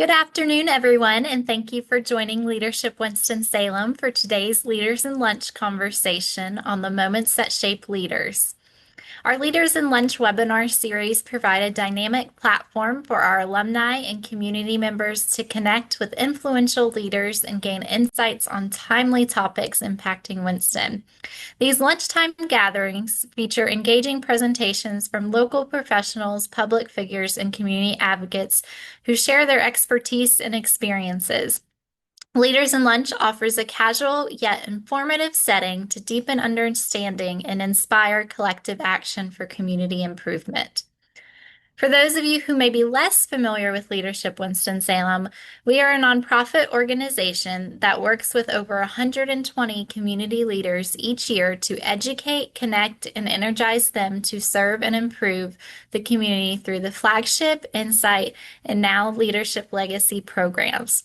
Good afternoon, everyone, and thank you for joining Leadership Winston-Salem for today's Leaders in Lunch conversation on the moments that shape leaders. Our Leaders in Lunch webinar series provide a dynamic platform for our alumni and community members to connect with influential leaders and gain insights on timely topics impacting Winston. These lunchtime gatherings feature engaging presentations from local professionals, public figures, and community advocates who share their expertise and experiences. Leaders in Lunch offers a casual yet informative setting to deepen understanding and inspire collective action for community improvement. For those of you who may be less familiar with Leadership Winston-Salem, we are a nonprofit organization that works with over 120 community leaders each year to educate, connect, and energize them to serve and improve the community through the flagship, Insight, and now Leadership Legacy programs.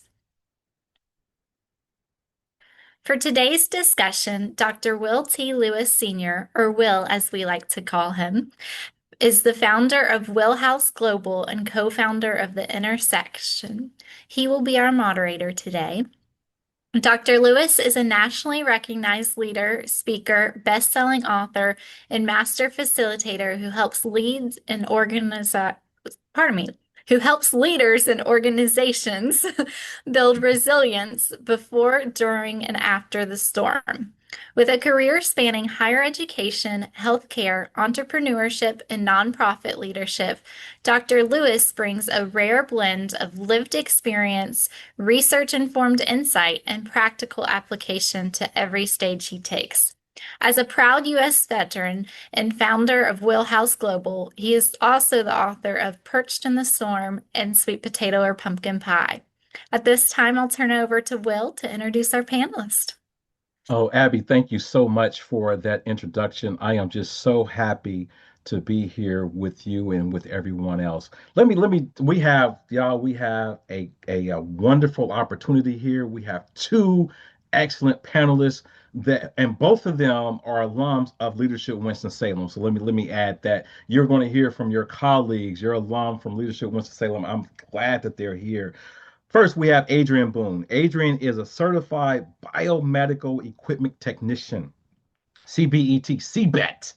For today's discussion, Dr. Will T. Lewis Sr., or Will as we like to call him, is the founder of Will House Global and co-founder of The Intersection. He will be our moderator today. Dr. Lewis is a nationally recognized leader, speaker, best-selling author, and master facilitator who helps leaders and organizations build resilience before, during, and after the storm. With a career spanning higher education, healthcare, entrepreneurship, and nonprofit leadership, Dr. Lewis brings a rare blend of lived experience, research-informed insight, and practical application to every stage he takes. As a proud U.S. veteran and founder of Will House Global, he is also the author of Perched in the Storm and Sweet Potato or Pumpkin Pie. At this time, I'll turn it over to Will to introduce our panelist. Oh, Abby, thank you so much for that introduction. I am just so happy to be here with you and with everyone else. We have, y'all, we have a wonderful opportunity here. We have two excellent panelists and both of them are alums of Leadership Winston-Salem. So let me add that you're going to hear from your colleagues, your alum from Leadership Winston-Salem. I'm glad that they're here. First, we have Adrian Boone. Adrian is a certified biomedical equipment technician, CBET, CBET,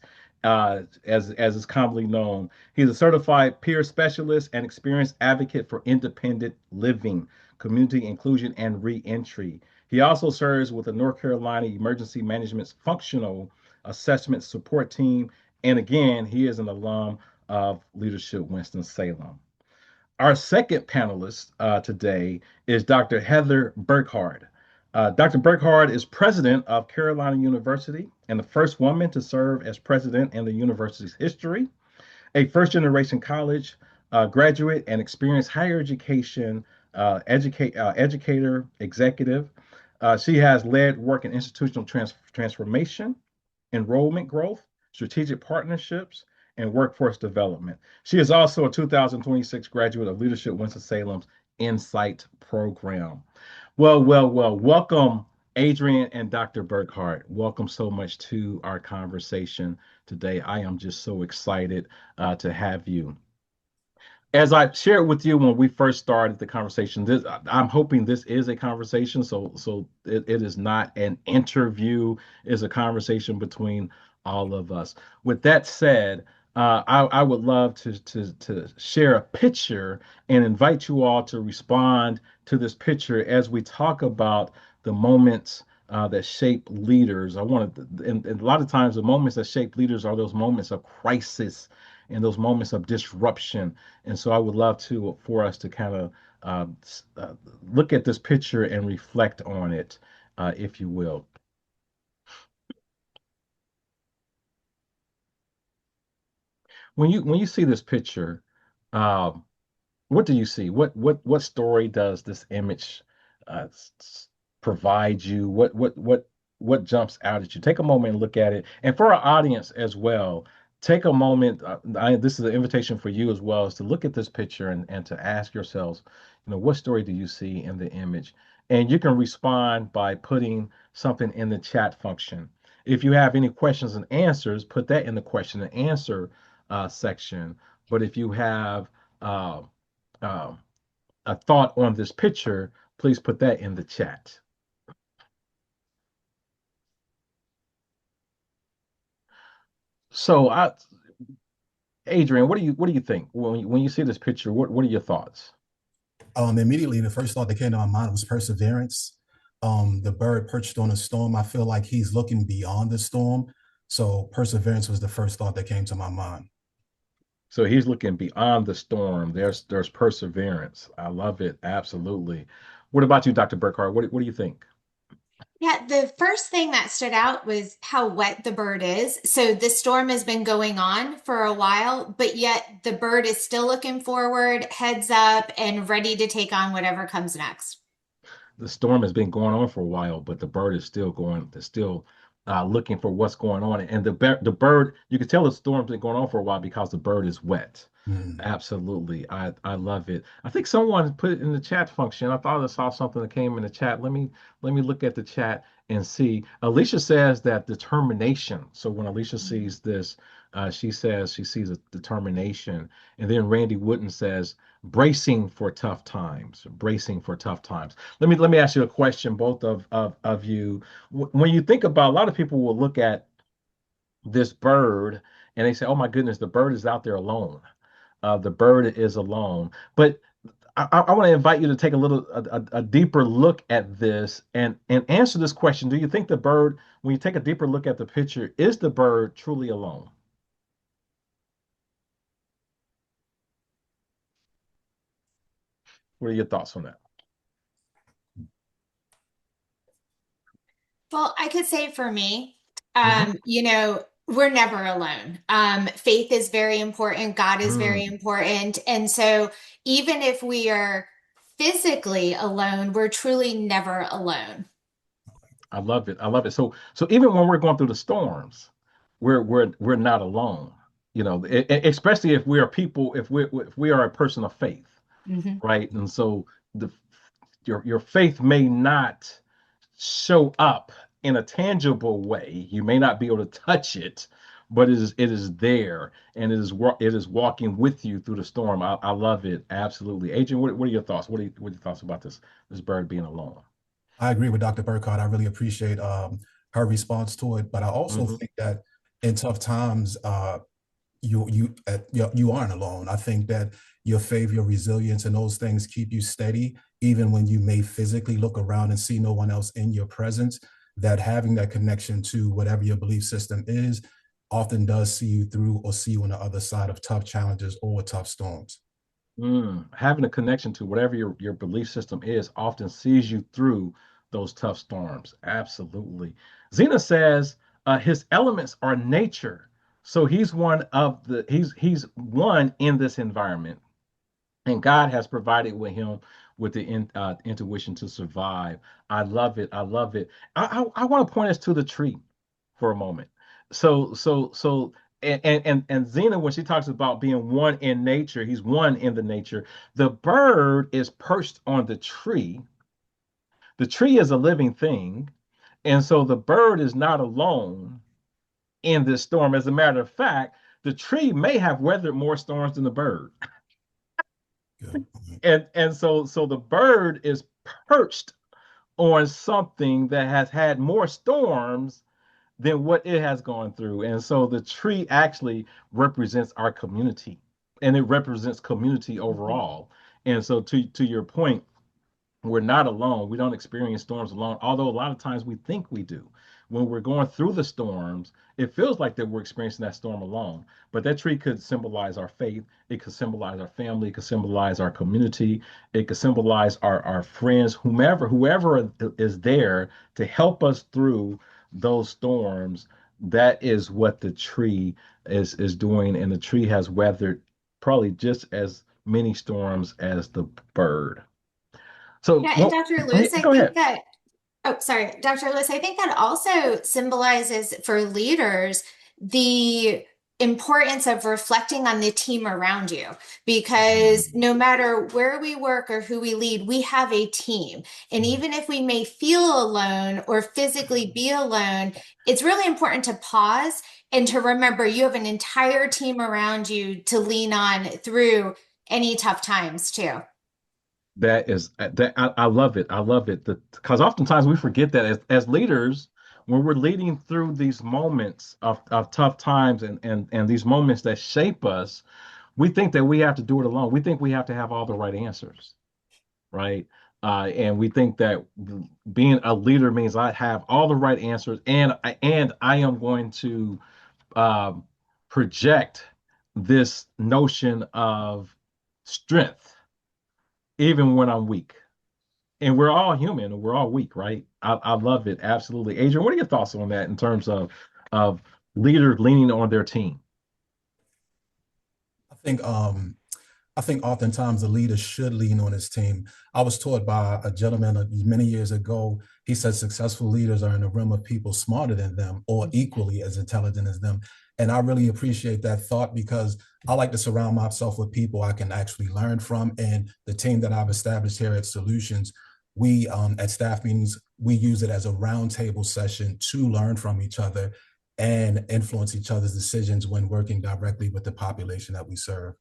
as is commonly known. He's a certified peer specialist and experienced advocate for independent living, community inclusion, and reentry. He also serves with the North Carolina Emergency Management's Functional Assessment Support Team. And again, he is an alum of Leadership Winston-Salem. Our second panelist today is Dr. Heather Burkard. Dr. Burkard is president of Carolina University and the first woman to serve as president in the university's history, a first generation college graduate and experienced higher education educator, executive. She has led work in institutional transformation, enrollment growth, strategic partnerships, and workforce development. She is also a 2026 graduate of Leadership Winston-Salem's Insight program. Well, welcome, Adrian and Dr. Burkhardt. Welcome so much to our conversation today. I am just so excited to have you. As I shared with you when we first started the conversation, I'm hoping this is a conversation, so it is not an interview, it's a conversation between all of us. With that said, I would love to share a picture and invite you all to respond to this picture as we talk about the moments that shape leaders. And a lot of times the moments that shape leaders are those moments of crisis and those moments of disruption. And so I would love for us to kind of look at this picture and reflect on it, if you will. When you see this picture, uh, what do you see? What story does this image provide you? What jumps out at you? Take a moment and look at it. And for our audience as well, take a moment. This is an invitation for you as well, is to look at this picture and to ask yourselves, what story do you see in the image? And you can respond by putting something in the chat function. If you have any questions and answers, put that in the question and answer section. But if you have uh, a thought on this picture, please put that in the chat. So, Adrian, what do you think when you see this picture? What are your thoughts? Immediately, the first thought that came to my mind was perseverance. The bird perched on a storm. I feel like he's looking beyond the storm. So perseverance was the first thought that came to my mind. So he's looking beyond the storm. There's perseverance. I love it. Absolutely. What about you, Dr. Burkard? What do you think? Yeah, the first thing that stood out was how wet the bird is. So the storm has been going on for a while, but yet the bird is still looking forward, heads up, and ready to take on whatever comes next. The storm has been going on for a while, but the bird is still going, is still looking for what's going on. And the bird, you can tell the storm's been going on for a while because the bird is wet. Mm. Absolutely. I love it. I think someone put it in the chat function. I thought I saw something that came in the chat. Let me look at the chat and see. Alicia says that determination. So when Alicia sees this, she says she sees a determination. And then Randy Wooden says bracing for tough times. Bracing for tough times. Let me ask you a question, both of you. When you think about, a lot of people will look at this bird and they say, "Oh my goodness, the bird is out there alone." The bird is alone. But I want to invite you to take a deeper look at this and answer this question. Do you think the bird, when you take a deeper look at the picture, is the bird truly alone? What are your thoughts on that? Well, I could say for me, Hmm. we're never alone. Faith is very important. God is very Mm, important. And so even if we are physically alone, we're truly never alone. I love it. I love it. So even when we're going through the storms, we're not alone. Especially if we are people, if we are a person of faith, Mhm. right? And so the your faith may not show up in a tangible way. You may not be able to touch it, but it is there, and it is walking with you through the storm. I love it absolutely. Adrian, what are your thoughts? What are your thoughts about this bird being alone? I agree with Dr. Burkhardt. I really appreciate her response to it. But I also Hmm. think that in tough times, you aren't alone. I think that your faith, your resilience, and those things keep you steady, even when you may physically look around and see no one else in your presence. That having that connection to whatever your belief system is often does see you through or see you on the other side of tough challenges or tough storms. Having a connection to whatever your belief system is often sees you through those tough storms. Absolutely. Zena says his elements are nature. So he's one in this environment, and God has provided with him with the intuition to survive. I love it. I love it. I want to point us to the tree for a moment. So and Zena, when she talks about being one in nature, he's one in the nature. The bird is perched on the tree. The tree is a living thing, and so the bird is not alone in this storm. As a matter of fact, the tree may have weathered more storms than the bird. Good. And so the bird is perched on something that has had more storms than what it has gone through. And so the tree actually represents our community, and it represents community Mhm. overall. And so to your point, we're not alone. We don't experience storms alone, although a lot of times we think we do. When we're going through the storms, it feels like that we're experiencing that storm alone. But that tree could symbolize our faith. It could symbolize our family. It could symbolize our community. It could symbolize our friends, whoever is there to help us through those storms. That is what the tree is doing, and the tree has weathered probably just as many storms as the bird. So, Yeah, and well, Dr. Lewis, I go think ahead. that Oh, sorry, Dr. Lewis. I think that also symbolizes for leaders the importance of reflecting on the team around you. Because Mm, no matter where we work or who we lead, we have a team. And even if we may feel alone or physically be alone, it's really important to pause and to remember you have an entire team around you to lean on through any tough times, too. That is that I love it. I love it. Because oftentimes we forget that as leaders, when we're leading through these moments of tough times and these moments that shape us, we think that we have to do it alone. We think we have to have all the right answers, right? And we think that being a leader means I have all the right answers and I am going to um, project this notion of strength even when I'm weak. And we're all human and we're all weak, right? I love it. Absolutely. Adrian, what are your thoughts on that in terms of leaders leaning on their team? I think I think oftentimes the leader should lean on his team. I was taught by a gentleman many years ago. He said successful leaders are in a room of people smarter than them or equally as intelligent as them. And I really appreciate that thought because I like to surround myself with people I can actually learn from. And the team that I've established here at Solutions, we at staff meetings, we use it as a roundtable session to learn from each other and influence each other's decisions when working directly with the population that we serve.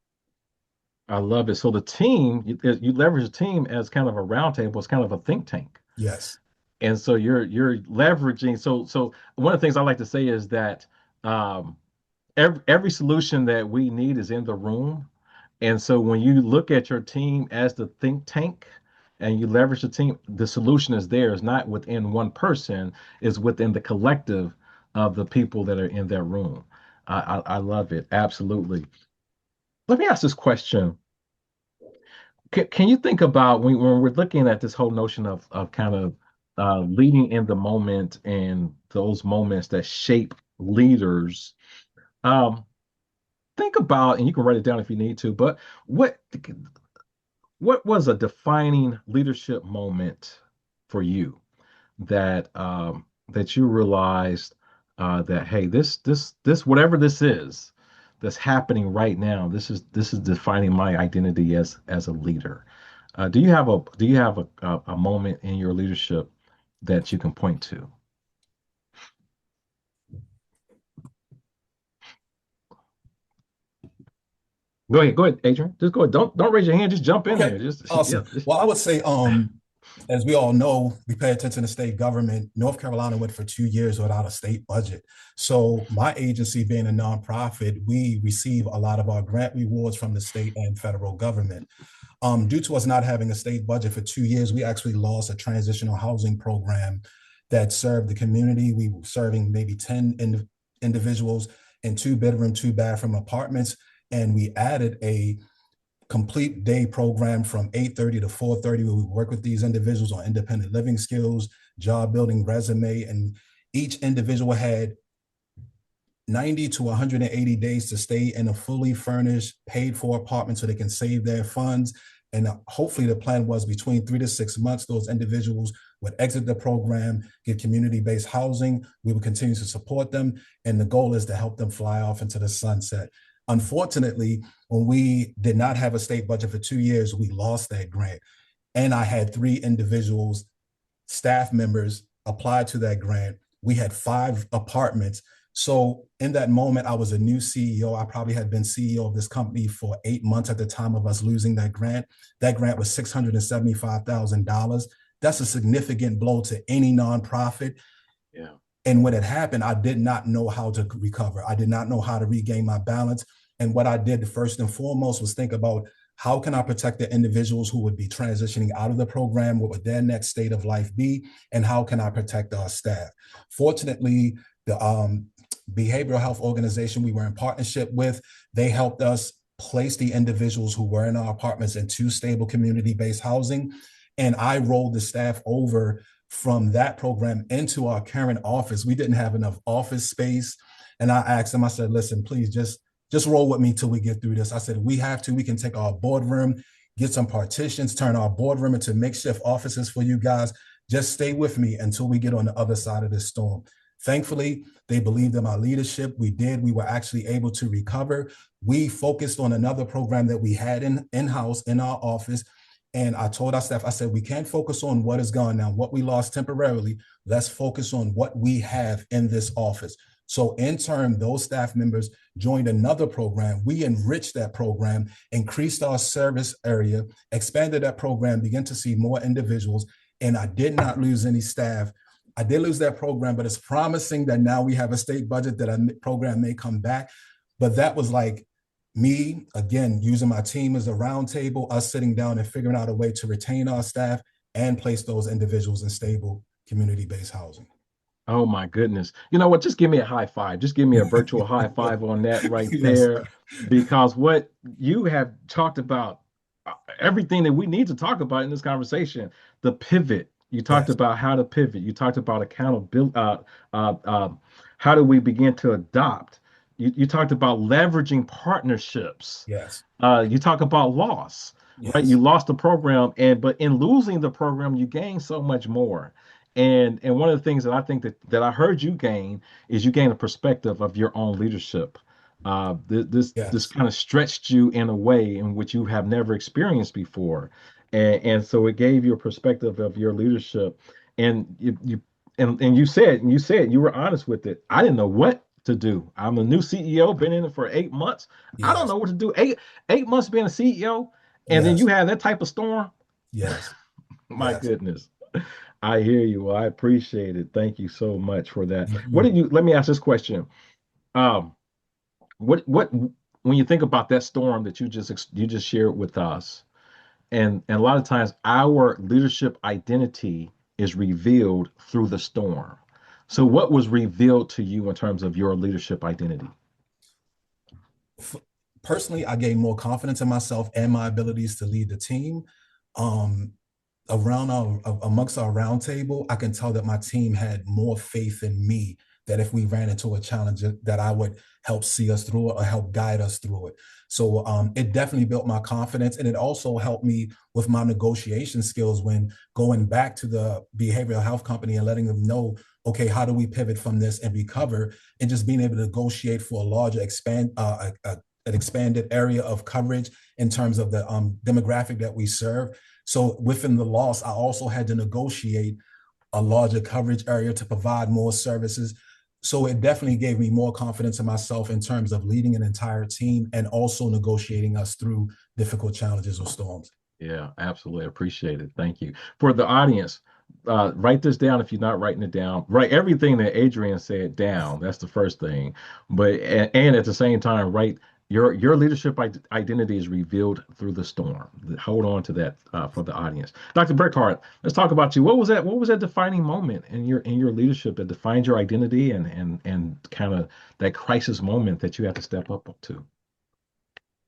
I love it. So the team, you leverage the team as kind of a roundtable, it's kind of a think tank. Yes. And so you're leveraging. So one of the things I like to say is that um, every solution that we need is in the room. And so when you look at your team as the think tank and you leverage the team, the solution is there. It's not within one person, it's within the collective of the people that are in that room. I love it. Absolutely. Let me ask this question. Can you think about when we're looking at this whole notion of kind of leading in the moment and those moments that shape leaders? Um, think about, and you can write it down if you need to, but what what was a defining leadership moment for you that you realized that hey, this whatever this is that's happening right now, this is defining my identity as a leader. Do you have a moment in your leadership that you can point to? Go ahead, Adrian. Just go ahead. Don't raise your hand. Just jump in Okay, there. Just yeah. awesome. Well, I would say, as we all know, we pay attention to state government. North Carolina went for 2 years without a state budget. So my agency being a nonprofit, we receive a lot of our grant rewards from the state and federal government. Due to us not having a state budget for 2 years, we actually lost a transitional housing program that served the community. We were serving maybe 10 individuals in two-bedroom, two-bathroom apartments. And we added a complete day program from 8:30 to 4:30 where we work with these individuals on independent living skills, job building, resume, and each individual had 90 to 180 days to stay in a fully furnished, paid for apartment so they can save their funds. And hopefully the plan was between 3 to 6 months, those individuals would exit the program, get community-based housing. We would continue to support them. And the goal is to help them fly off into the sunset. Unfortunately, when we did not have a state budget for 2 years, we lost that grant. And I had three individuals, staff members, apply to that grant. We had 5 apartments. So in that moment, I was a new CEO. I probably had been CEO of this company for 8 months at the time of us losing that grant. That grant was $675,000. That's a significant blow to any nonprofit. Yeah. And when it happened, I did not know how to recover. I did not know how to regain my balance. And what I did first and foremost was think about how can I protect the individuals who would be transitioning out of the program? What would their next state of life be? And how can I protect our staff? Fortunately, the behavioral health organization we were in partnership with, they helped us place the individuals who were in our apartments into stable community-based housing. And I rolled the staff over from that program into our current office. We didn't have enough office space. And I asked them, I said, listen, please just roll with me till we get through this. I said, we can take our boardroom, get some partitions, turn our boardroom into makeshift offices for you guys. Just stay with me until we get on the other side of this storm. Thankfully, they believed in my leadership. We did. We were actually able to recover. We focused on another program that we had in-house in our office. And I told our staff, I said, we can't focus on what is gone now, what we lost temporarily. Let's focus on what we have in this office. So in turn, those staff members joined another program. We enriched that program, increased our service area, expanded that program, began to see more individuals, and I did not lose any staff. I did lose that program, but it's promising that now we have a state budget that a program may come back. But that was like me, again, using my team as a roundtable, us sitting down and figuring out a way to retain our staff and place those individuals in stable community-based housing. Oh my goodness. You know what? Just give me a high five. Just give me a virtual high five on that right Yes. there. Because what you have talked about, everything that we need to talk about in this conversation, the pivot. You talked Yes. about how to pivot. You talked about accountability. Uh, uh, how do we begin to adopt? You talked about leveraging partnerships. Yes. You talk about loss, right? You Yes. lost the program, and but in losing the program, you gain so much more. And one of the things that I think that I heard you gain is you gain a perspective of your own leadership. This Yes. kind of stretched you in a way in which you have never experienced before, and so it gave you a perspective of your leadership. And you said you were honest with it. I didn't know what to do. I'm a new CEO, been in it for 8 months. I don't Yes. know what to do. Eight months being a CEO, and then you Yes. have that type of storm. Yes. My Yes. goodness. I hear you. Well, I appreciate it. Thank you so much for that. What You- did you, let me ask this question. Um, what when you think about that storm that you just shared with us, and a lot of times our leadership identity is revealed through the storm. So what was revealed to you in terms of your leadership identity? Personally, I gained more confidence in myself and my abilities to lead the team. Um, around our amongst our roundtable, I can tell that my team had more faith in me, that if we ran into a challenge, that I would help see us through it or help guide us through it. So it definitely built my confidence, and it also helped me with my negotiation skills when going back to the behavioral health company and letting them know, okay, how do we pivot from this and recover, and just being able to negotiate for a larger an expanded area of coverage in terms of the demographic that we serve. So within the loss, I also had to negotiate a larger coverage area to provide more services. So it definitely gave me more confidence in myself in terms of leading an entire team and also negotiating us through difficult challenges or storms. Yeah, absolutely. Appreciate it. Thank you. For the audience, write this down if you're not writing it down. Write everything that Adrian said down. That's the first thing. But and at the same time, write your leadership identity is revealed through the storm. Hold on to that for the audience. Dr. Burkard, let's talk about you. What was that? What was that defining moment in your leadership that defined your identity and kind of that crisis moment that you had to step up to?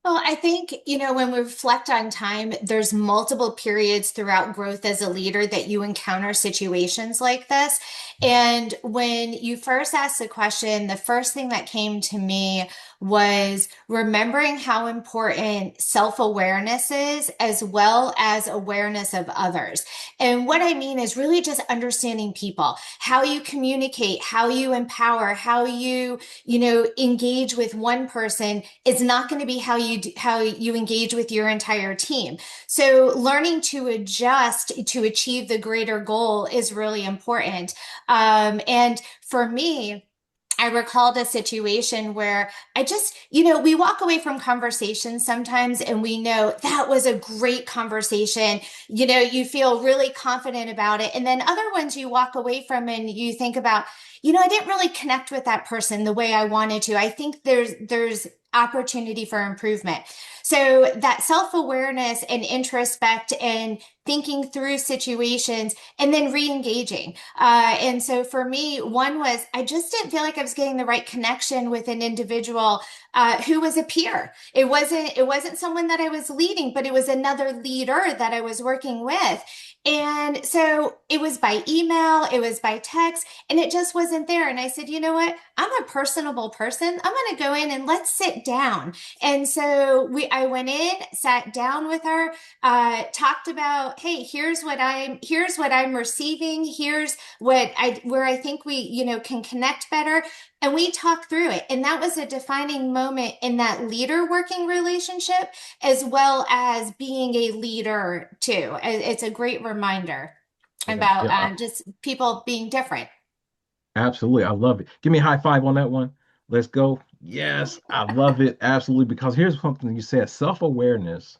Well, I think, when we reflect on time, there's multiple periods throughout growth as a leader that you encounter situations like this. And when you first asked the question, the first thing that came to me was remembering how important self-awareness is, as well as awareness of others. And what I mean is really just understanding people, how you communicate, how you empower, how you engage with one person is not going to be how you engage with your entire team. So learning to adjust to achieve the greater goal is really important. And for me, I recalled a situation where I just, we walk away from conversations sometimes and we know that was a great conversation. You feel really confident about it. And then other ones you walk away from and you think about, I didn't really connect with that person the way I wanted to. I think there's opportunity for improvement. So that self-awareness and introspect and thinking through situations and then re-engaging. And so for me, one was I just didn't feel like I was getting the right connection with an individual who was a peer. It wasn't someone that I was leading, but it was another leader that I was working with. And so it was by email, it was by text, and it just wasn't there. And I said, you know what? I'm a personable person. I'm going to go in and let's sit down. And so I went in, sat down with her, talked about, hey, here's what I'm receiving. Here's where I think we, can connect better. And we talked through it. And that was a defining moment in that leader working relationship, as well as being a leader too. It's a great reminder Yeah, about yeah. just people being different. Absolutely. I love it. Give me a high five on that one. Let's go. Yes, I love it. Absolutely. Because here's something you said, self-awareness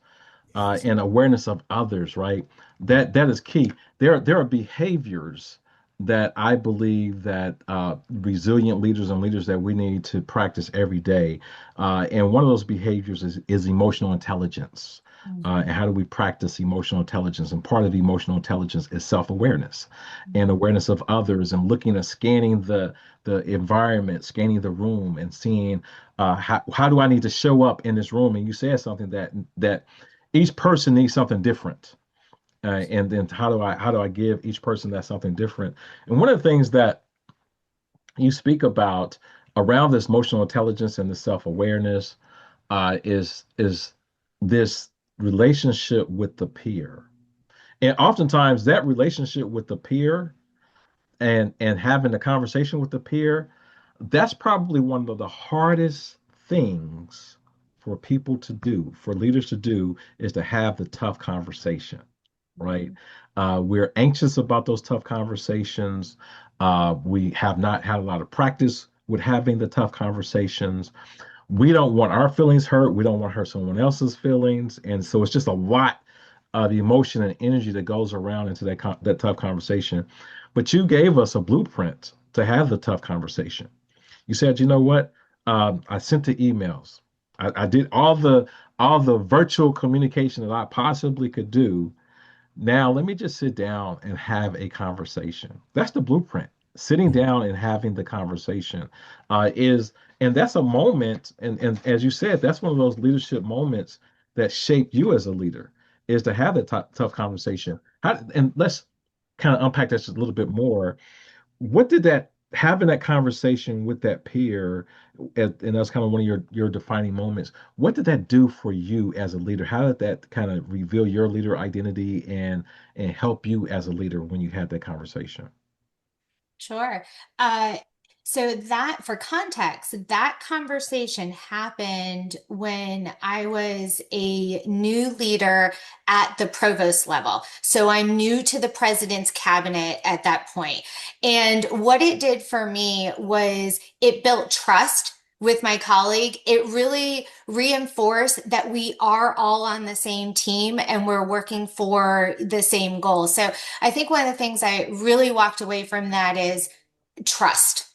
Yes. and awareness of others, right? That is key. There are behaviors that I believe that resilient leaders and leaders that we need to practice every day. And one of those behaviors is emotional intelligence. And Mhm. how do we practice emotional intelligence? And part of emotional intelligence is self-awareness and awareness of others and looking at scanning the environment, scanning the room and seeing how do I need to show up in this room? And you said something that each person needs something different. And then how do I give each person that something different? And one of the things that you speak about around this emotional intelligence and the self-awareness is this relationship with the peer. And oftentimes that relationship with the peer and having a conversation with the peer, that's probably one of the hardest things for people to do, for leaders to do, is to have the tough conversation, right? We're anxious about those tough conversations. We have not had a lot of practice with having the tough conversations. We don't want our feelings hurt. We don't want to hurt someone else's feelings. And so it's just a lot of emotion and energy that goes around into that tough conversation. But you gave us a blueprint to have the tough conversation. You said, you know what? I sent the emails. I did all the virtual communication that I possibly could do. Now, let me just sit down and have a conversation. That's the blueprint. Sitting down and having the conversation and that's a moment. And as you said, that's one of those leadership moments that shape you as a leader, is to have that tough conversation. And let's kind of unpack that just a little bit more. What did that having that conversation with that peer, and that's kind of one of your defining moments. What did that do for you as a leader? How did that kind of reveal your leader identity and help you as a leader when you had that conversation? Sure. Uh, so that, for context, that conversation happened when I was a new leader at the provost level. So I'm new to the president's cabinet at that point. And what it did for me was it built trust with my colleague. It really reinforced that we are all on the same team and we're working for the same goal. So I think one of the things I really walked away from that is trust.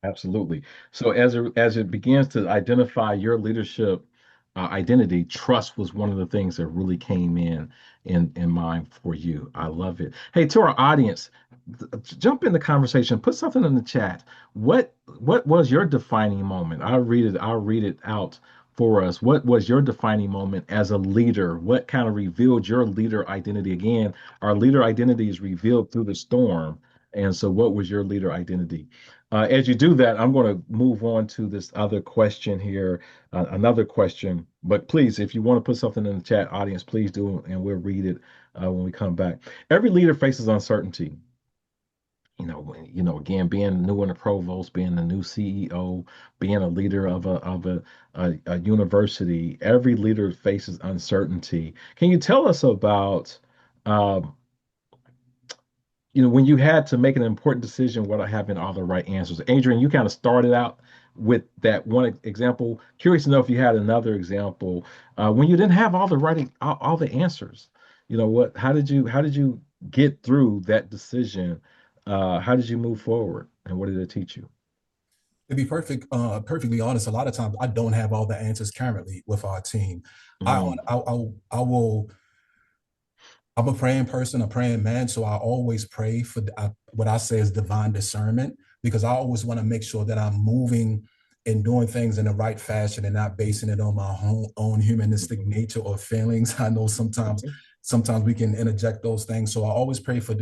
Absolutely. So as it begins to identify your leadership identity, trust was one of the things that really came in mind for you. I love it. Hey, to our audience, jump in the conversation. Put something in the chat. What was your defining moment? I'll read it. I'll read it out for us. What was your defining moment as a leader? What kind of revealed your leader identity? Again, our leader identity is revealed through the storm. And so, what was your leader identity? As you do that, I'm going to move on to this other question here, another question. But please, if you want to put something in the chat, audience, please do, and we'll read it when we come back. Every leader faces uncertainty. Again, being new in the provost, being the new CEO, being a leader of a university, every leader faces uncertainty. Can you tell us about um, when you had to make an important decision without having all the right answers? Adrian, you kind of started out with that one example. Curious to know if you had another example when you didn't have all the answers. How did you get through that decision? How did you move forward, and what did it teach you? To be perfectly honest, a lot of times I don't have all the answers currently with our team. I, Mm, I, I, I will I'm a praying person, a praying man, so I always pray for what I say is divine discernment, because I always want to make sure that I'm moving and doing things in the right fashion and not basing it on my own humanistic mhm, nature or feelings. I know mhm, sometimes we can interject those things, so I always pray for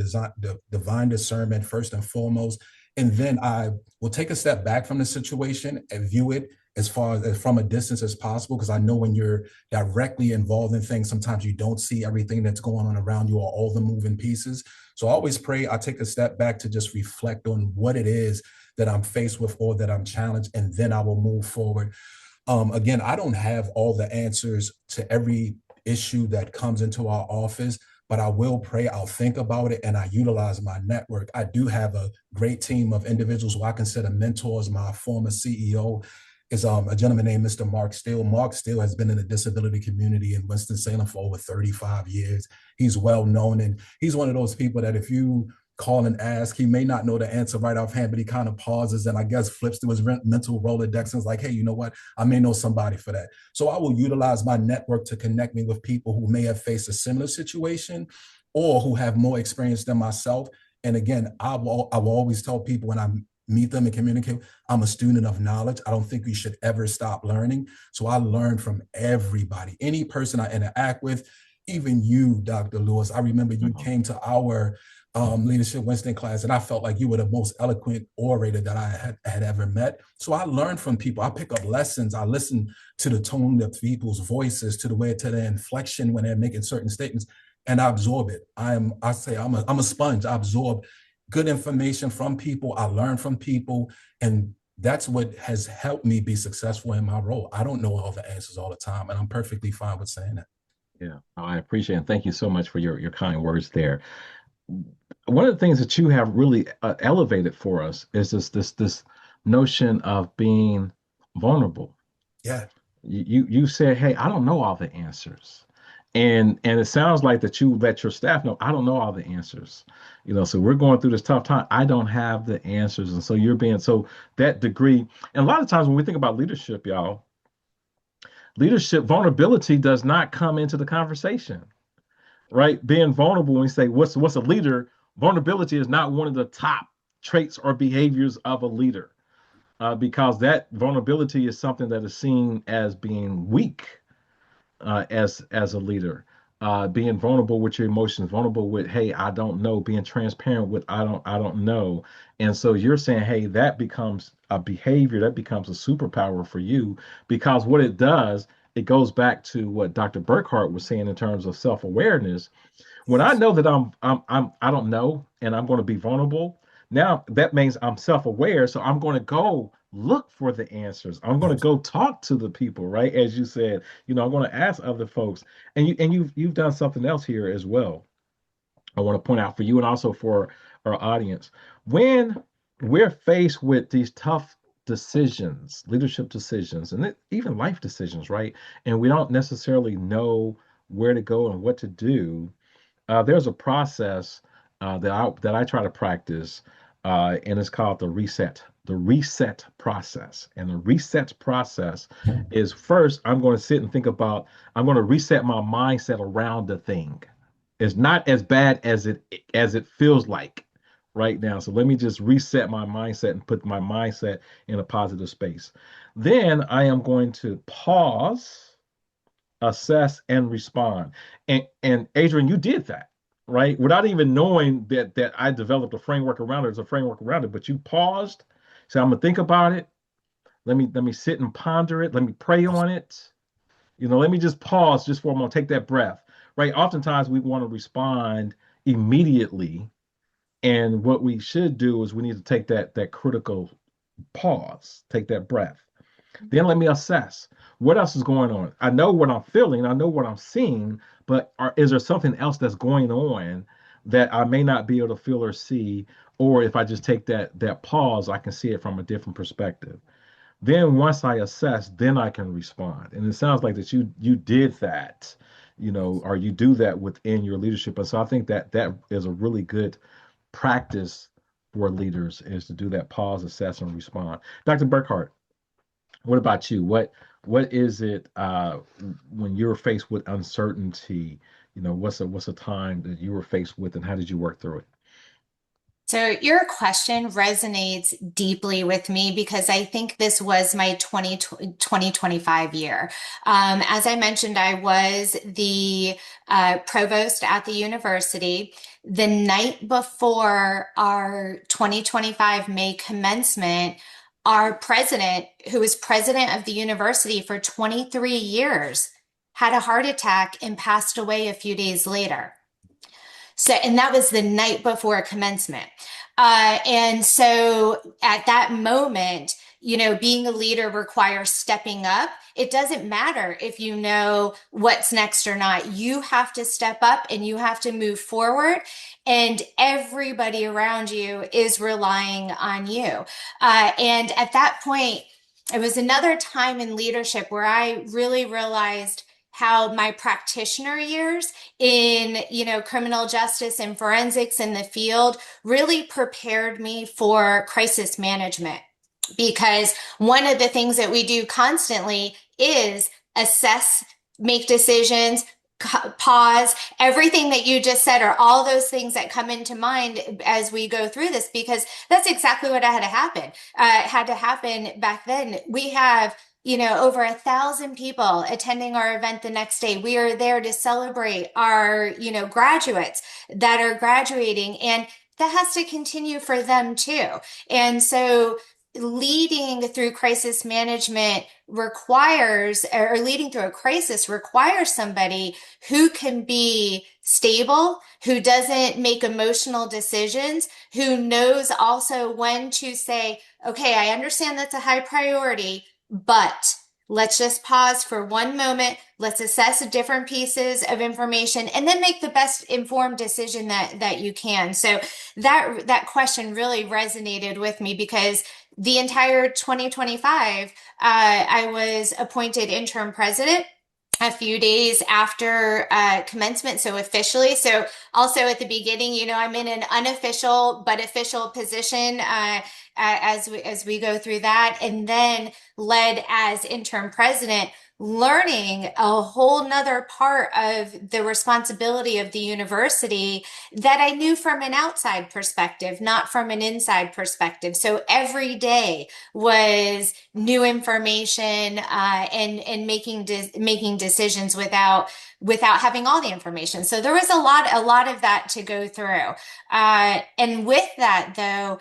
divine discernment first and foremost, and then I will take a step back from the situation and view it as far as from a distance as possible, because I know when you're directly involved in things, sometimes you don't see everything that's going on around you or all the moving pieces. So I always pray I take a step back to just reflect on what it is that I'm faced with or that I'm challenged, and then I will move forward. Again, I don't have all the answers to every issue that comes into our office, but I will pray, I'll think about it, and I utilize my network. I do have a great team of individuals who I consider mentors. My former CEO is a gentleman named Mr. Mark Steele. Mark Steele has been in the disability community in Winston-Salem for over 35 years. He's well known, and he's one of those people that if you call and ask, he may not know the answer right offhand, but he kind of pauses and I guess flips to his mental Rolodex and is like, hey, you know what? I may know somebody for that. So I will utilize my network to connect me with people who may have faced a similar situation or who have more experience than myself. And again, I will always tell people when I meet them and communicate, I'm a student of knowledge. I don't think we should ever stop learning. So I learn from everybody, any person I interact with, even you, Dr. Lewis. I remember you came to our Leadership Winston class, and I felt like you were the most eloquent orator that I had ever met. So I learned from people. I pick up lessons. I listen to the tone of people's voices, to the inflection when they're making certain statements, and I absorb it. I'm a sponge. I absorb good information from people. I learn from people, and that's what has helped me be successful in my role. I don't know all the answers all the time, and I'm perfectly fine with saying that. Yeah, I appreciate it. And thank you so much for your kind words there. One of the things that you have really elevated for us is this notion of being vulnerable. Yeah. You said, hey, I don't know all the answers. And it sounds like that you let your staff know, I don't know all the answers. So we're going through this tough time. I don't have the answers. And so you're being so that degree. And a lot of times when we think about leadership, y'all, leadership vulnerability does not come into the conversation, right? Being vulnerable, when we say what's a leader, vulnerability is not one of the top traits or behaviors of a leader, because that vulnerability is something that is seen as being weak, as a leader. Being vulnerable with your emotions, vulnerable with, hey, I don't know, being transparent with, I don't know. And so you're saying, hey, that becomes a behavior, that becomes a superpower for you, because what it does, it goes back to what Dr. Burkard was saying in terms of self-awareness. When I know that I don't know, and I'm going to be vulnerable, now that means I'm self-aware. So I'm going to go look for the answers. I'm going to go talk to the people, right? As you said, I'm going to ask other folks. And you've done something else here as well. I want to point out for you and also for our audience. When we're faced with these tough decisions, leadership decisions, and even life decisions, right? And we don't necessarily know where to go and what to do, there's a process that I try to practice, and it's called the reset process. And the reset process is, first, I'm going to sit and think about, I'm going to reset my mindset around the thing. It's not as bad as it feels like right now. So let me just reset my mindset and put my mindset in a positive space. Then I am going to pause, assess, and respond. And Adrian, you did that, right? Without even knowing that I developed a framework around it. There's a framework around it, but you paused. So I'm gonna think about it. Let me sit and ponder it. Let me pray on it. Let me just pause just for a moment, take that breath. Right. Oftentimes we want to respond immediately. And what we should do is we need to take that critical pause, take that breath. Then let me assess what else is going on. I know what I'm feeling, I know what I'm seeing, but is there something else that's going on that I may not be able to feel or see? Or if I just take that pause, I can see it from a different perspective. Then once I assess, then I can respond. And it sounds like that you did that, or you do that within your leadership. And so I think that is a really good practice for leaders, is to do that pause, assess, and respond. Dr. Burkhardt, what about you? What is it, when you're faced with uncertainty? What's a time that you were faced with, and how did you work through it? So your question resonates deeply with me because I think this was my 2025 year. As I mentioned, I was the provost at the university. The night before our 2025 May commencement, our president, who was president of the university for 23 years, had a heart attack and passed away a few days later. So, and that was the night before commencement. And so at that moment, being a leader requires stepping up. It doesn't matter if you know what's next or not. You have to step up and you have to move forward. And everybody around you is relying on you. And at that point, it was another time in leadership where I really realized how my practitioner years in, criminal justice and forensics in the field really prepared me for crisis management. Because one of the things that we do constantly is assess, make decisions, pause. Everything that you just said are all those things that come into mind as we go through this, because that's exactly what had to happen. Had to happen back then. We have over 1,000 people attending our event the next day. We are there to celebrate our, graduates that are graduating, and that has to continue for them too. And so leading through crisis management requires, or leading through a crisis requires somebody who can be stable, who doesn't make emotional decisions, who knows also when to say, okay, I understand that's a high priority, but let's just pause for one moment. Let's assess different pieces of information and then make the best informed decision that you can. So that question really resonated with me, because the entire 2025, I was appointed interim president a few days after commencement, so officially. So also at the beginning, I'm in an unofficial but official position as we go through that, and then led as interim president, learning a whole nother part of the responsibility of the university that I knew from an outside perspective, not from an inside perspective. So every day was new information and making decisions without having all the information. So there was a lot of that to go through. And with that, though,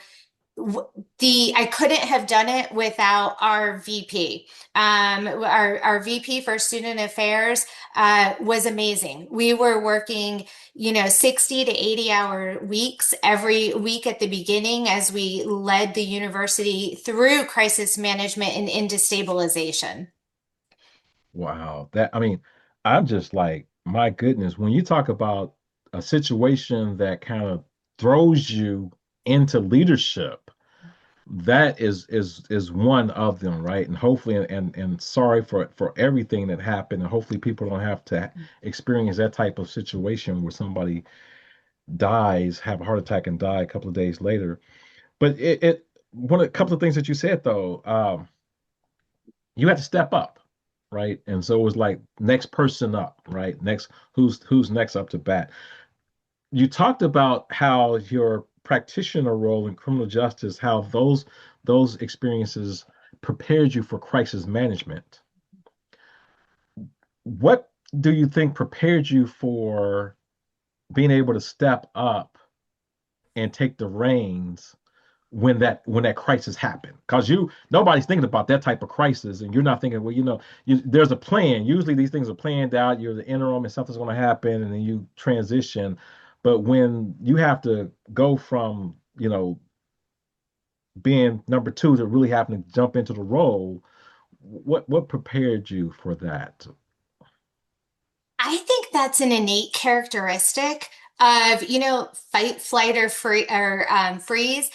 I couldn't have done it without our VP. Our VP for Student Affairs was amazing. We were working, 60 to 80-hour weeks every week at the beginning as we led the university through crisis management and into stabilization. Wow. I'm just like, my goodness, when you talk about a situation that kind of throws you into leadership, that is one of them, right? And hopefully, and sorry for everything that happened, and hopefully people don't have to experience that type of situation where somebody dies, have a heart attack and die a couple of days later. But a couple of things that you said though, you had to step up, right? And so it was like next person up, right? Next, who's next up to bat. You talked about how your practitioner role in criminal justice, how those experiences prepared you for crisis management. What do you think prepared you for being able to step up and take the reins when that crisis happened? Because nobody's thinking about that type of crisis, and you're not thinking, well, there's a plan. Usually these things are planned out. You're the interim, and something's going to happen, and then you transition. But when you have to go from being number two to really having to jump into the role, what prepared you for that? I think that's an innate characteristic of, fight, flight, freeze.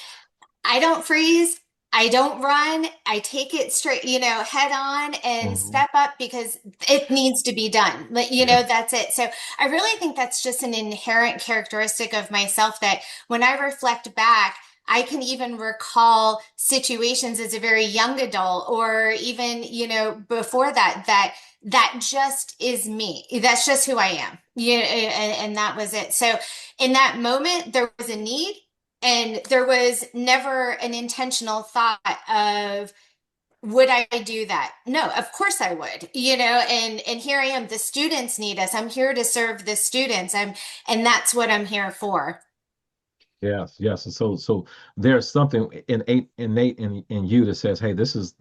I don't freeze. I don't run. I take it straight, head on and Mhm. step up because it needs to be done. Yeah. That's it. So I really think that's just an inherent characteristic of myself that when I reflect back, I can even recall situations as a very young adult or even, before that just is me. That's just who I am. And that was it. So in that moment, there was a need. And there was never an intentional thought of, would I do that? No, of course I would, and here I am. The students need us. I'm here to serve the students. And that's what I'm here for. Yes, yes. And so there's something innate in you that says, hey, this is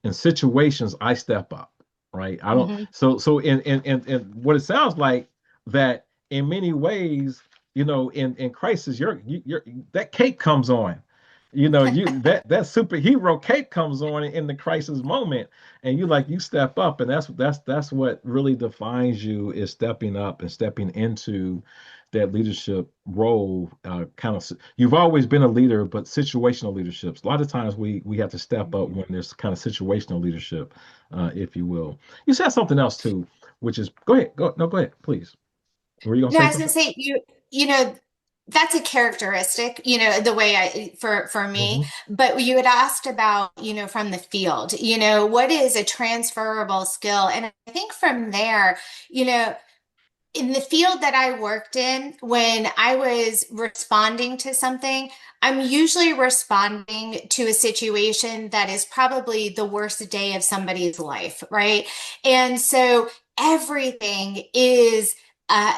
in situations I step up, right? I don't Mhm. so in what it sounds like, that in many ways, in crisis, your that cape comes on. You know, you that superhero cape comes on in the crisis moment, and you step up, and that's what really defines you is stepping up and stepping into that leadership role. You've always been a leader, but situational leaderships. A lot of times we have to step up when there's kind of situational leadership, if you will. You said something else too, which is go ahead, go ahead, please. Were you gonna No, say I was gonna something? say you know that's a characteristic, the way for me. Hmm. But you had asked about, from the field, what is a transferable skill? And I think from there, you know, in the field that I worked in, when I was responding to something, I'm usually responding to a situation that is probably the worst day of somebody's life, right? And so everything is a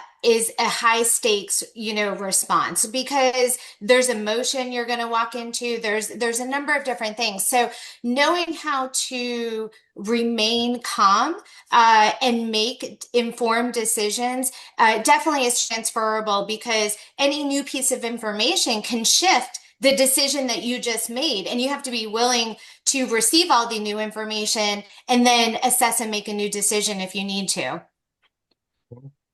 high stakes, response because there's emotion you're going to walk into. There's a number of different things. So knowing how to remain calm and make informed decisions definitely is transferable because any new piece of information can shift the decision that you just made. And you have to be willing to receive all the new information and then assess and make a new decision if you need to.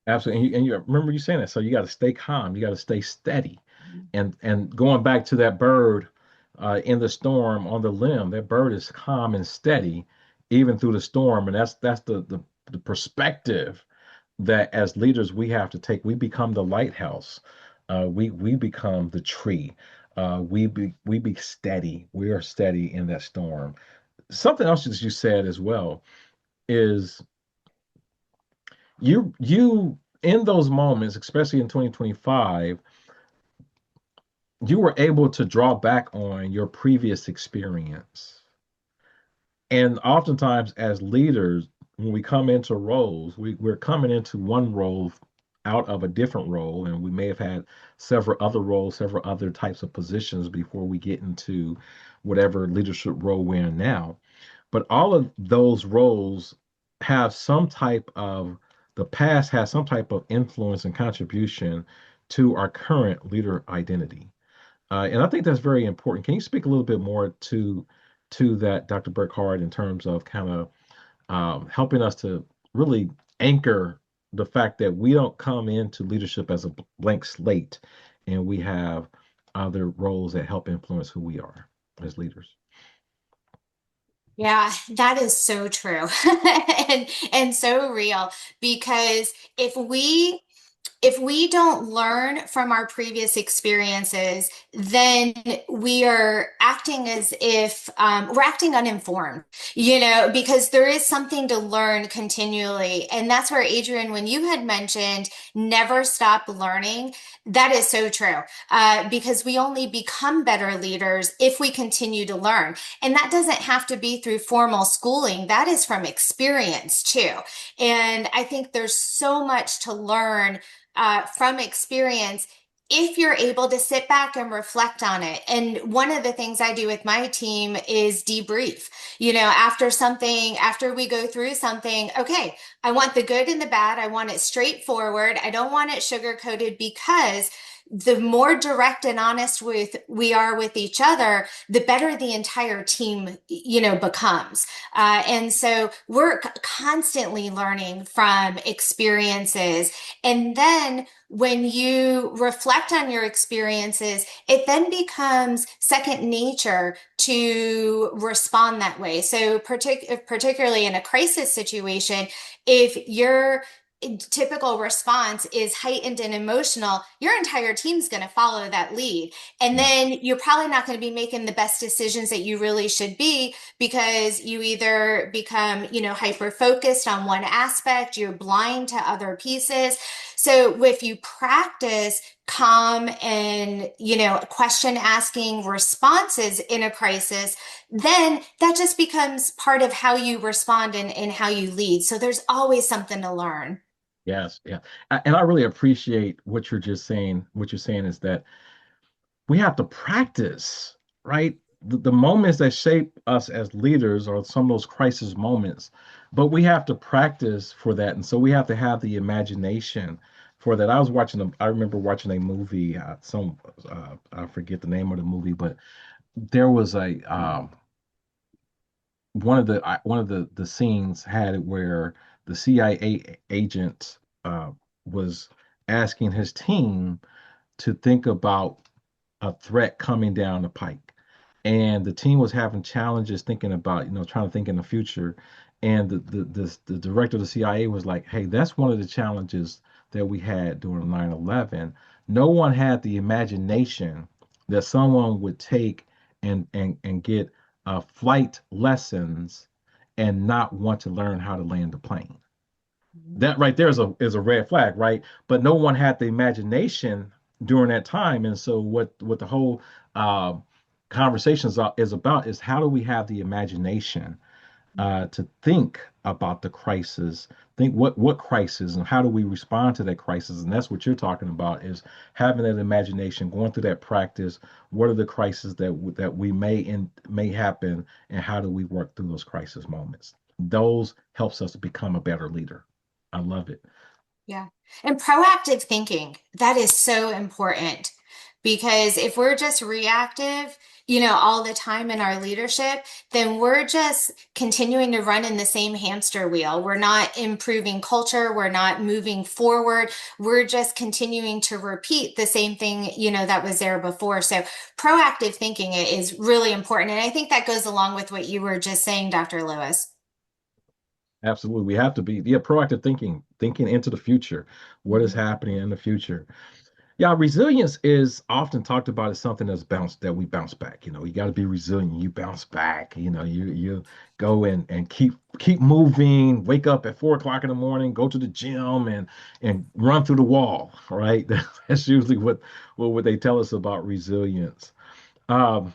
Absolutely. And you remember you saying that. So you got to stay calm. You got to stay steady. And going back to that bird in the storm on the limb, that bird is calm and steady even through the storm. And that's the perspective that as leaders we have to take. We become the lighthouse. We become the tree. We be steady. We are steady in that storm. Something else that you said as well is you in those moments, especially in 2025, you were able to draw back on your previous experience. And oftentimes, as leaders, when we come into roles, we're coming into one role out of a different role, and we may have had several other roles, several other types of positions before we get into whatever leadership role we're in now. But all of those roles have some type of, the past has some type of influence and contribution to our current leader identity. And I think that's very important. Can you speak a little bit more to that, Dr. Burkard, in terms of kind of helping us to really anchor the fact that we don't come into leadership as a blank slate, and we have other roles that help influence who we are as leaders. Yeah, that is so true and so real because if we don't learn from our previous experiences, then we are acting as if we're acting uninformed, because there is something to learn continually. And that's where, Adrian, when you had mentioned never stop learning, that is so true because we only become better leaders if we continue to learn. And that doesn't have to be through formal schooling, that is from experience too. And I think there's so much to learn from experience if you're able to sit back and reflect on it. And one of the things I do with my team is debrief. After we go through something, okay, I want the good and the bad. I want it straightforward. I don't want it sugar coated because the more direct and honest we are with each other, the better the entire team, becomes. And so we're constantly learning from experiences. And then when you reflect on your experiences, it then becomes second nature to respond that way. So particularly in a crisis situation, if your typical response is heightened and emotional, your entire team's going to follow that lead. And Yeah. then you're probably not going to be making the best decisions that you really should be because you either become, hyper focused on one aspect, you're blind to other pieces. So if you practice calm and, question asking responses in a crisis, then that just becomes part of how you respond and how you lead. So there's always something to learn. Yes, yeah. And I really appreciate what you're just saying. What you're saying is that we have to practice, right? The moments that shape us as leaders are some of those crisis moments, but we have to practice for that. And so we have to have the imagination for that. I remember watching a movie, I forget the name of the movie, but there was a one of the scenes had it where the CIA agent was asking his team to think about a threat coming down the pike. And the team was having challenges thinking about, trying to think in the future. And the director of the CIA was like, hey, that's one of the challenges that we had during 9/11. No one had the imagination that someone would take and get flight lessons and not want to learn how to land a plane. That right there is a red flag, right? But no one had the imagination during that time, and so what the whole uh, conversation is about is how do we have the imagination to think about the crisis, think what crisis and how do we respond to that crisis, and that's what you're talking about is having that imagination, going through that practice. What are the crises that we may happen, and how do we work through those crisis moments? Those helps us to become a better leader. I love it. Yeah. And proactive thinking, that is so important because if we're just reactive, all the time in our leadership, then we're just continuing to run in the same hamster wheel. We're not improving culture. We're not moving forward. We're just continuing to repeat the same thing, that was there before. So proactive thinking is really important. And I think that goes along with what you were just saying, Dr. Lewis. Absolutely. We have to be, yeah, proactive thinking, thinking into the future. What is Mhm. happening in the future? Yeah, resilience is often talked about as something that we bounce back. You got to be resilient. You bounce back. You go and keep moving. Wake up at 4 o'clock in the morning. Go to the gym and run through the wall. Right. That's usually what they tell us about resilience. Um,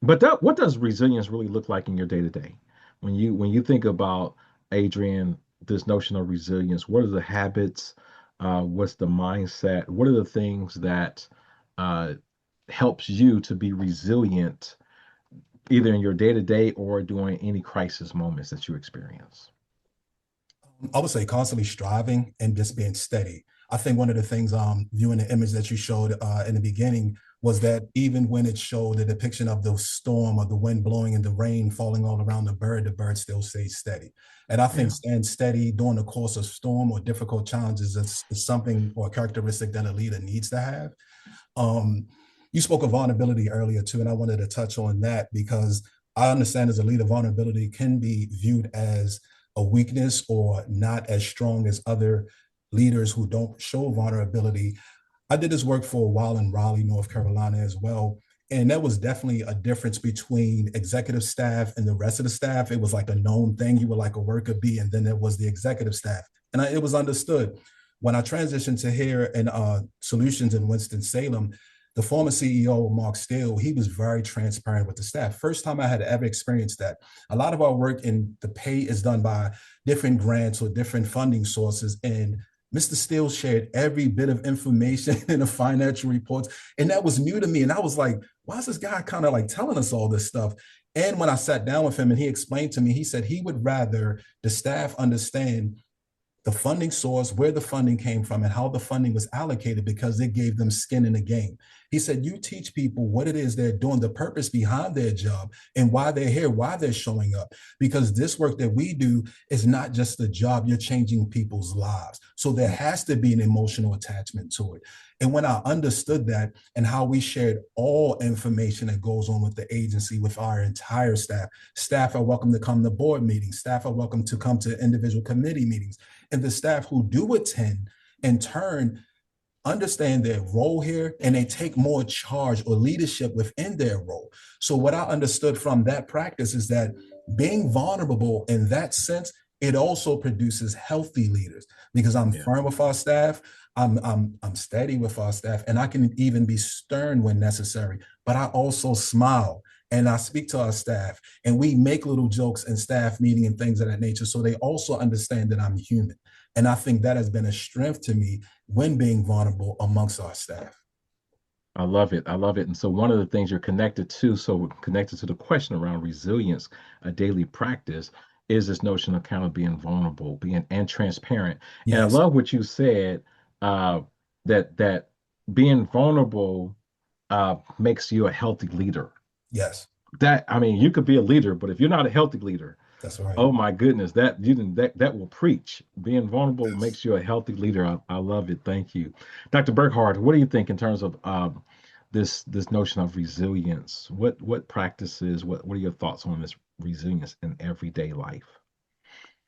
but what does resilience really look like in your day to day? When you think about Adrian, this notion of resilience, what are the habits? What's the mindset? What are the things that uh, helps you to be resilient, either in your day to day or during any crisis moments that you experience? I would say constantly striving and just being steady. I think one of the things, viewing the image that you showed in the beginning, was that even when it showed the depiction of the storm or the wind blowing and the rain falling all around the bird still stays steady. And I think Yeah. staying steady during the course of storm or difficult challenges is something or a characteristic that a leader needs to have. Um, you spoke of vulnerability earlier too, and I wanted to touch on that because I understand as a leader, vulnerability can be viewed as a weakness or not as strong as other leaders who don't show vulnerability. I did this work for a while in Raleigh, North Carolina as well. And that was definitely a difference between executive staff and the rest of the staff. It was like a known thing. You were like a worker bee, and then there was the executive staff. And it was understood. When I transitioned to here in Solutions in Winston-Salem, the former CEO, Mark Steele, he was very transparent with the staff. First time I had ever experienced that. A lot of our work in the pay is done by different grants or different funding sources. And Mr. Steele shared every bit of information in the financial reports. And that was new to me. And I was like, why is this guy kind of like telling us all this stuff? And when I sat down with him and he explained to me, he said he would rather the staff understand the funding source, where the funding came from, and how the funding was allocated because it gave them skin in the game. He said, you teach people what it is they're doing, the purpose behind their job, and why they're here, why they're showing up. Because this work that we do is not just a job, you're changing people's lives. So there has to be an emotional attachment to it. And when I understood that and how we shared all information that goes on with the agency with our entire staff are welcome to come to board meetings, staff are welcome to come to individual committee meetings, and the staff who do attend in turn understand their role here and they take more charge or leadership within their role. So what I understood from that practice is that being vulnerable in that sense, it also produces healthy leaders because I'm Yeah. firm with our staff. I'm steady with our staff, and I can even be stern when necessary. But I also smile and I speak to our staff, and we make little jokes in staff meeting and things of that nature. So they also understand that I'm human. And I think that has been a strength to me when being vulnerable amongst our staff. I love it. I love it. And so one of the things you're connected to, so connected to the question around resilience, a daily practice, is this notion of kind of being vulnerable, being and transparent. And I Yes. love what you said, that being vulnerable makes you a healthy leader. Yes, That, I mean, you could be a leader, but if you're not a healthy leader, that's right. oh my goodness, that you didn't that will preach. Being vulnerable Yes. makes you a healthy leader. I love it. Thank you, Dr. Burkhardt. What do you think in terms of this notion of resilience? What practices? What are your thoughts on this resilience in everyday life?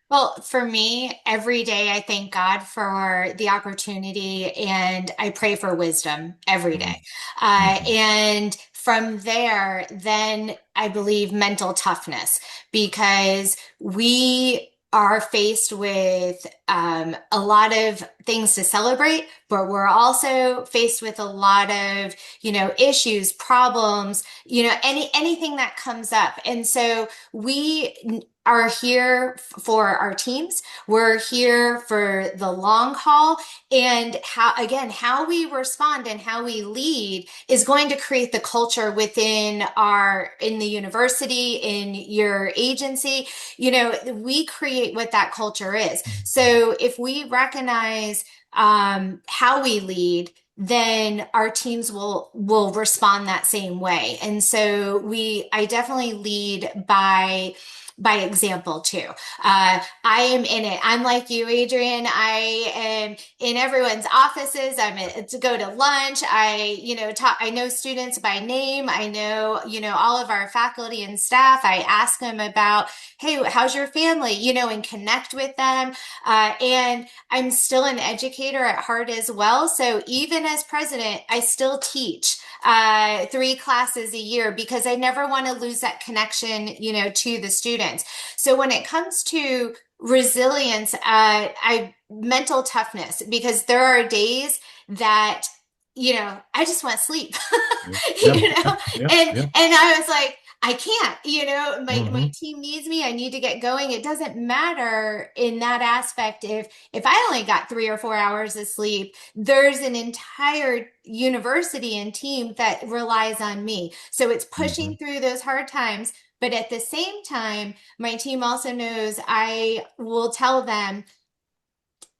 Well, for me, every day I thank God for the opportunity and I pray for wisdom every day. Mm-hmm. And from there, then I believe mental toughness because we are faced with a lot of things to celebrate, but we're also faced with a lot of, issues, problems, anything that comes up. And so we are here for our teams. We're here for the long haul. And how we respond and how we lead is going to create the culture in the university, in your agency. We create what that culture is. So if we recognize how we lead, then our teams will respond that same way. And so I definitely lead by example too. I am in it. I'm like you, Adrian. I am in everyone's offices. To go to lunch. I know students by name. I know, all of our faculty and staff. I ask them about, hey, how's your family? And connect with them. And I'm still an educator at heart as well. So even as president, I still teach 3 classes a year because I never want to lose that connection, to the students. So when it comes to resilience, I mental toughness because there are days that I just want to sleep, Yeah, you yeah, know, yeah, yeah. and I was like, I can't, my Mm-hmm. team needs me. I need to get going. It doesn't matter in that aspect if I only got 3 or 4 hours of sleep, there's an entire university and team that relies on me. So it's Mm-hmm. pushing through those hard times. But at the same time, my team also knows I will tell them,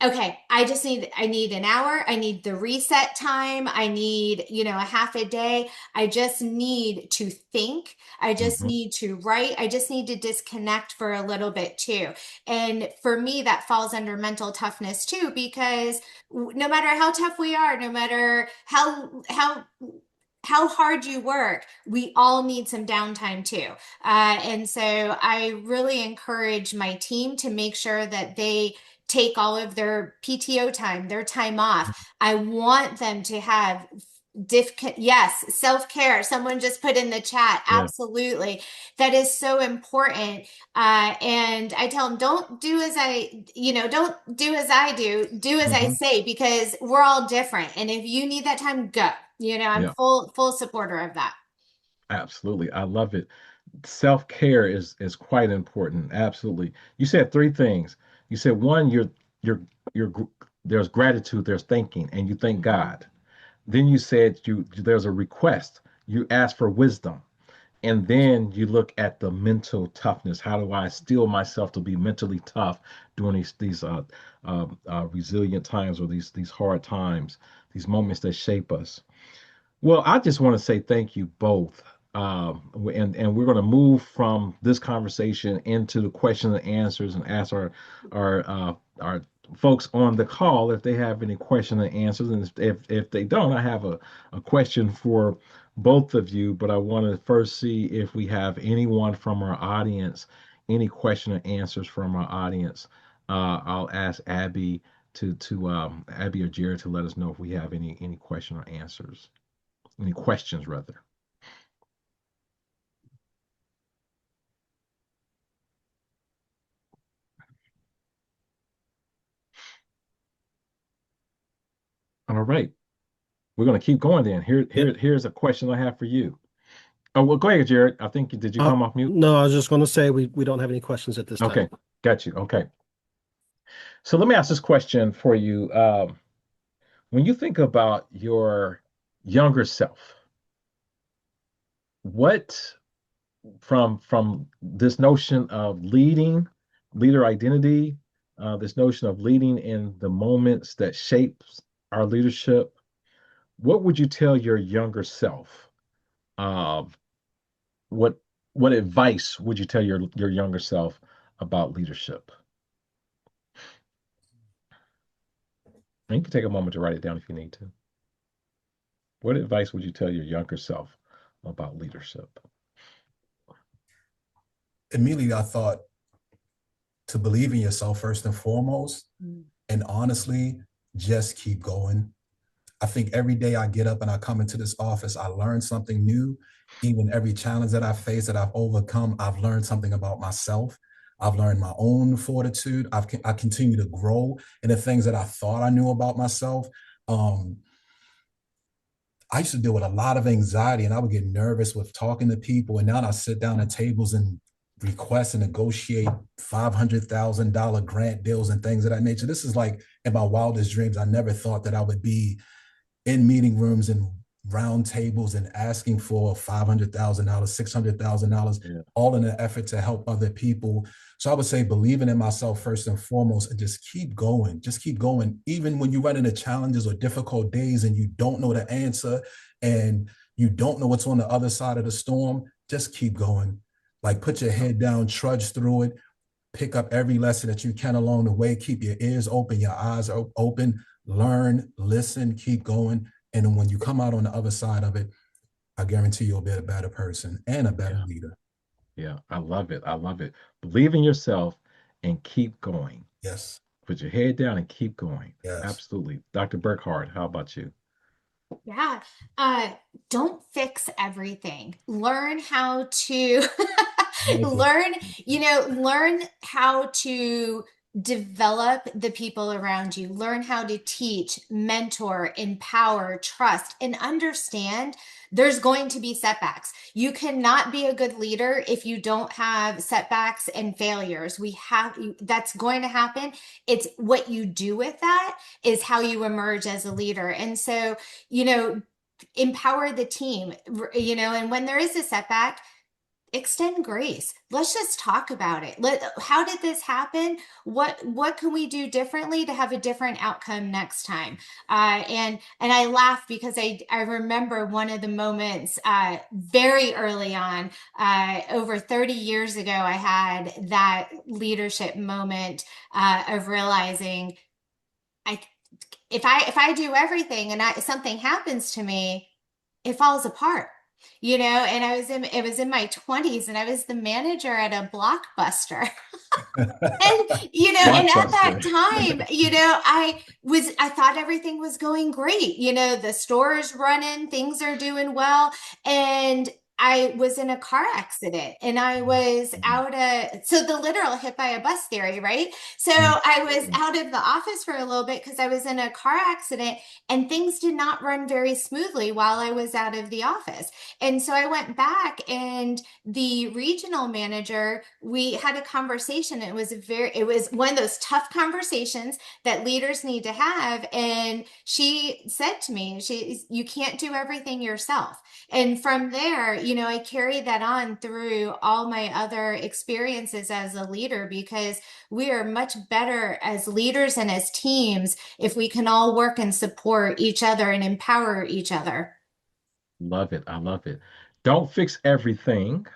okay, I need an hour. I need the reset time. I need, a half a day. I just need to think. I just Mm-hmm. need to write. I just need to disconnect for a little bit too. And for me, that falls under mental toughness too, because no matter how tough we are, no matter how hard you work, we all need some downtime too. And so I really encourage my team to make sure that they take all of their PTO time, their time off. I want them to have yes, self-care. Someone just put in the chat. Yeah. Absolutely. That is so important. And I tell them, don't do as I do, do as I Mm-hmm. say, because we're all different. And if you need that time, go. I'm Yeah. full supporter of that. Absolutely. I love it. Self-care is quite important. Absolutely. You said three things. You said one, you're there's gratitude, there's thinking, and you thank Mhm. God. Then you said there's a request. You ask for wisdom. And then you look at the mental toughness. How do I steel myself to be mentally tough during these resilient times or these hard times, these moments that shape us? Well, I just want to say thank you both. And we're going to move from this conversation into the question and answers and ask our folks on the call if they have any question and answers. And if they don't, I have a question for both of you. But I want to first see if we have anyone from our audience, any question and answers from our audience. I'll ask Abby Abby or Jared to let us know if we have any question or answers. Any questions, rather? All right, we're going to keep going then. Yeah. Here's a question I have for you. Oh, well, go ahead, Jared. I think did you come off mute? No, I was just going to say we don't have any questions at this time. Okay, got you. Okay, so let me ask this question for you. When you think about your younger self, what from this notion of leader identity, this notion of leading in the moments that shapes our leadership, what would you tell your younger self? Um, what what advice would you tell your younger self about leadership? And you can take a moment to write it down if you need to. What advice would you tell your younger self about leadership? Immediately, I thought to believe in yourself first and foremost, and honestly, just keep going. I think every day I get up and I come into this office, I learn something new. Even every challenge that I face, that I've overcome, I've learned something about myself. I've learned my own fortitude. I continue to grow in the things that I thought I knew about myself. Um, I used to deal with a lot of anxiety, and I would get nervous with talking to people. And now I sit down at tables and request and negotiate $500,000 grant deals and things of that nature. This is like in my wildest dreams. I never thought that I would be in meeting rooms and round tables and asking for $500,000, $600,000, all in an effort to help other people. So I would say believing in myself first and foremost, and just keep going. Just keep going. Even when you run into challenges or difficult days and you don't know the answer and you don't know what's on the other side of the storm, just keep going. Like put your head down, trudge through it, pick up every lesson that you can along the way, keep your ears open, your eyes open, learn, listen, keep going. And then when you come out on the other side of it, I guarantee you'll be a better person and a better leader. Yeah, I love it. I love it. Believe in yourself and keep going. Yes. Put your head down and keep going. Yes. Absolutely. Dr. Burkard, how about you? Yeah. Don't fix everything. Learn how to learn, learn how to develop the people around you. Learn how to teach, mentor, empower, trust, and understand there's going to be setbacks. You cannot be a good leader if you don't have setbacks and failures. That's going to happen. It's what you do with that is how you emerge as a leader. And so, empower the team, and when there is a setback, extend grace. Let's just talk about it. How did this happen? What can we do differently to have a different outcome next time? And I laugh because I remember one of the moments very early on, over 30 years ago, I had that leadership moment of realizing I if I do everything and something happens to me, it falls apart. And it was in my 20s and I was the manager at a Blockbuster. And at that time, I thought everything was going great. The store is running, things are doing well. And I was in a car accident and I was so the literal hit by a bus theory, right? So I was out of the office for a little bit because I was in a car accident and things did not run very smoothly while I was out of the office. And so I went back and the regional manager, we had a conversation. It was one of those tough conversations that leaders need to have. And she said to me, you can't do everything yourself. And from there, I carried that on through all my other experiences as a leader because we are much better as leaders and as teams if we can all work and support each other and empower each other. Love it. I love it. Don't fix everything.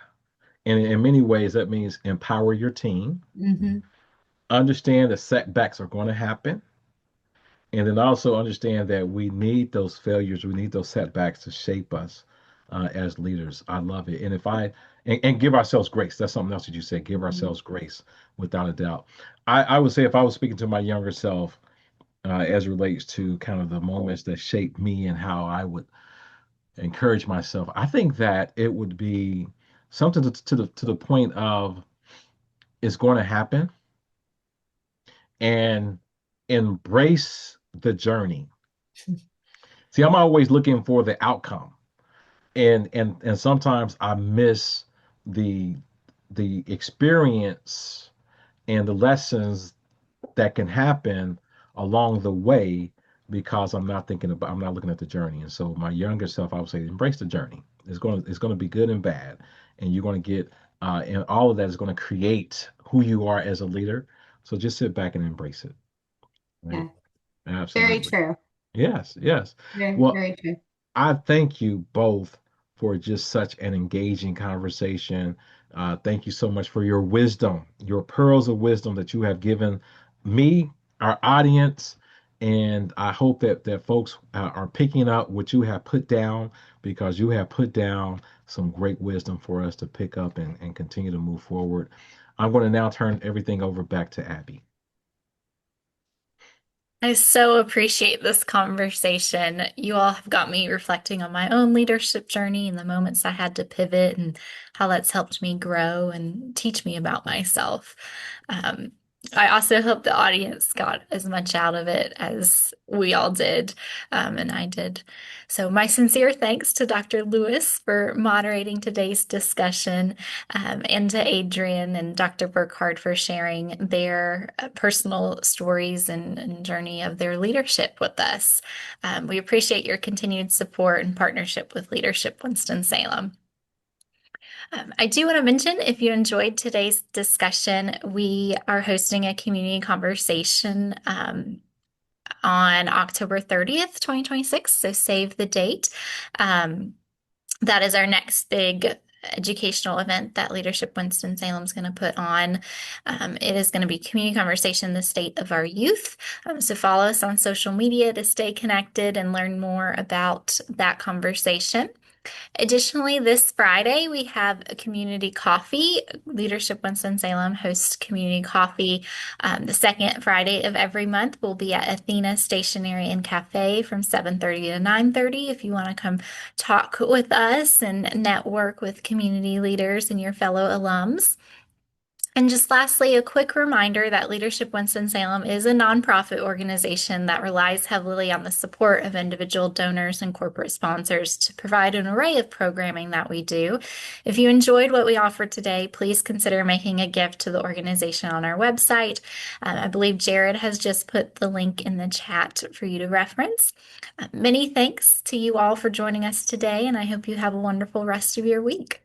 And in many ways, that means empower your team. Mm-hmm. Understand that setbacks are going to happen. And then also understand that we need those failures, we need those setbacks to shape us as leaders. I love it. And give ourselves grace. That's something else that you said. Give ourselves grace, without a doubt. I would say if I was speaking to my younger self, as relates to kind of the moments that shaped me and how I would encourage myself, I think that it would be something to the point of it's going to happen and embrace the journey. See, I'm always looking for the outcome, and sometimes I miss the the experience and the lessons that can happen along the way because I'm not looking at the journey. And so my younger self, I would say, embrace the journey. It's going to be good and bad, and you're going to get and all of that is going to create who you are as a leader. So just sit back and embrace it. Right? Yeah, very Absolutely. true. Yes, yes. Very, Well, very true. I thank you both for just such an engaging conversation. Thank you so much for your wisdom, your pearls of wisdom that you have given me, our audience, and I hope that folks are picking up what you have put down, because you have put down some great wisdom for us to pick up and continue to move forward. I'm going to now turn everything over back to Abby. I so appreciate this conversation. You all have got me reflecting on my own leadership journey and the moments I had to pivot and how that's helped me grow and teach me about myself. Um, I also hope the audience got as much out of it as we all did, and I did. So, my sincere thanks to Dr. Lewis for moderating today's discussion, and to Adrian and Dr. Burkard for sharing their personal stories and journey of their leadership with us. We appreciate your continued support and partnership with Leadership Winston-Salem. I do want to mention, if you enjoyed today's discussion, we are hosting a community conversation on October 30th, 2026. So save the date. That is our next big educational event that Leadership Winston-Salem is going to put on. It is going to be Community Conversation, the State of Our Youth. So follow us on social media to stay connected and learn more about that conversation. Additionally, this Friday, we have a community coffee. Leadership Winston-Salem hosts community coffee. The second Friday of every month will be at Athena Stationery and Cafe from 7:30 to 9:30 if you want to come talk with us and network with community leaders and your fellow alums. And just lastly, a quick reminder that Leadership Winston-Salem is a nonprofit organization that relies heavily on the support of individual donors and corporate sponsors to provide an array of programming that we do. If you enjoyed what we offered today, please consider making a gift to the organization on our website. I believe Jared has just put the link in the chat for you to reference. Many thanks to you all for joining us today, and I hope you have a wonderful rest of your week.